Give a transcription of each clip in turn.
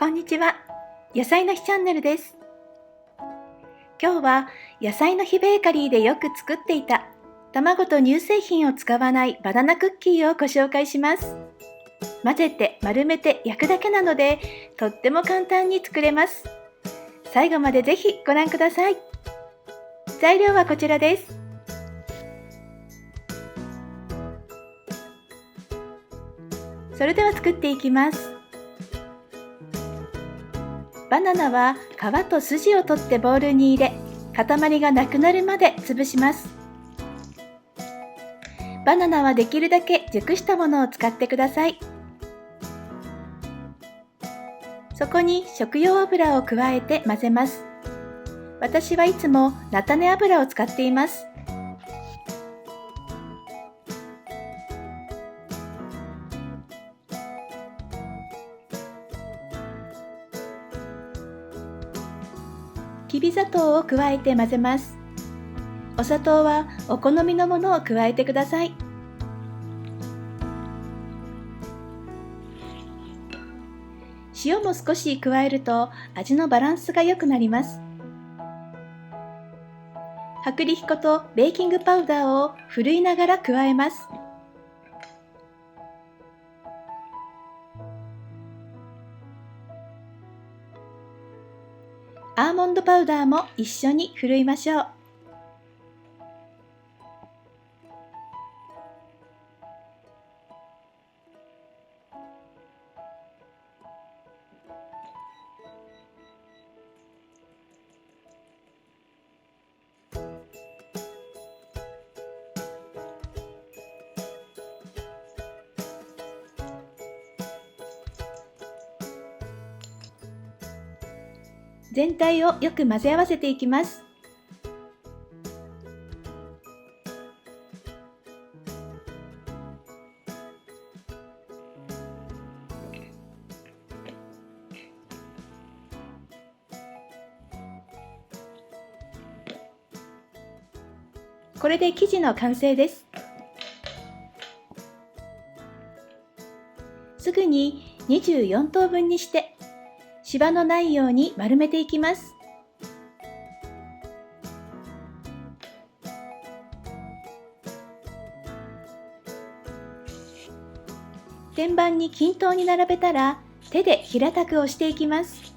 こんにちは。野菜の日チャンネルです。今日は野菜の日ベーカリーでよく作っていた卵と乳製品を使わないバナナクッキーをご紹介します。混ぜて丸めて焼くだけなのでとっても簡単に作れます。最後までぜひご覧ください。材料はこちらです。それでは作っていきます。バナナは皮と筋を取ってボウルに入れ、塊がなくなるまで潰します。バナナはできるだけ熟したものを使ってください。そこに食用油を加えて混ぜます。私はいつも菜種油を使っています。きび砂糖を加えて混ぜます。お砂糖はお好みのものを加えてください。塩も少し加えると味のバランスが良くなります。薄力粉とベーキングパウダーをふるいながら加えます。アーモンドパウダーも一緒にふるいましょう。全体をよく混ぜ合わせていきます。これで生地の完成です。すぐに24等分にしてシワのないように丸めていきます。天板に均等に並べたら手で平たく押していきます。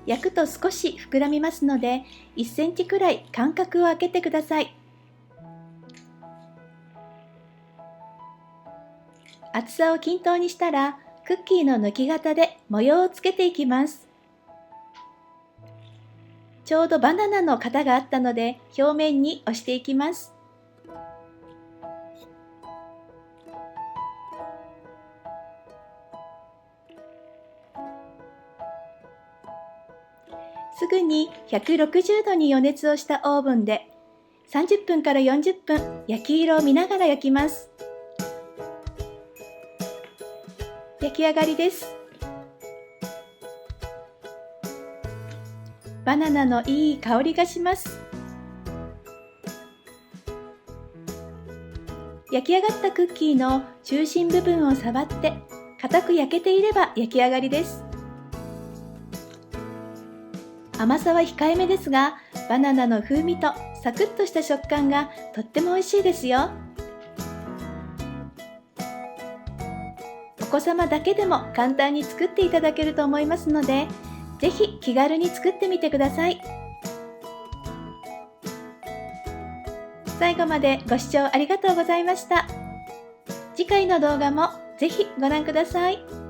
焼くと少し膨らみますので1センチくらい間隔を空けてください。厚さを均等にしたらクッキーの抜き型で模様をつけていきます。ちょうどバナナの型があったので表面に押していきます。すぐに160度に予熱をしたオーブンで30分から40分焼き色を見ながら焼きます。焼き上がりです。バナナのいい香りがします。焼き上がったクッキーの中心部分を触って固く焼けていれば焼き上がりです。甘さは控えめですが、バナナの風味とサクッとした食感がとっても美味しいですよ。お子様だけでも簡単に作っていただけると思いますので、ぜひ気軽に作ってみてください。最後までご視聴ありがとうございました。次回の動画もぜひご覧ください。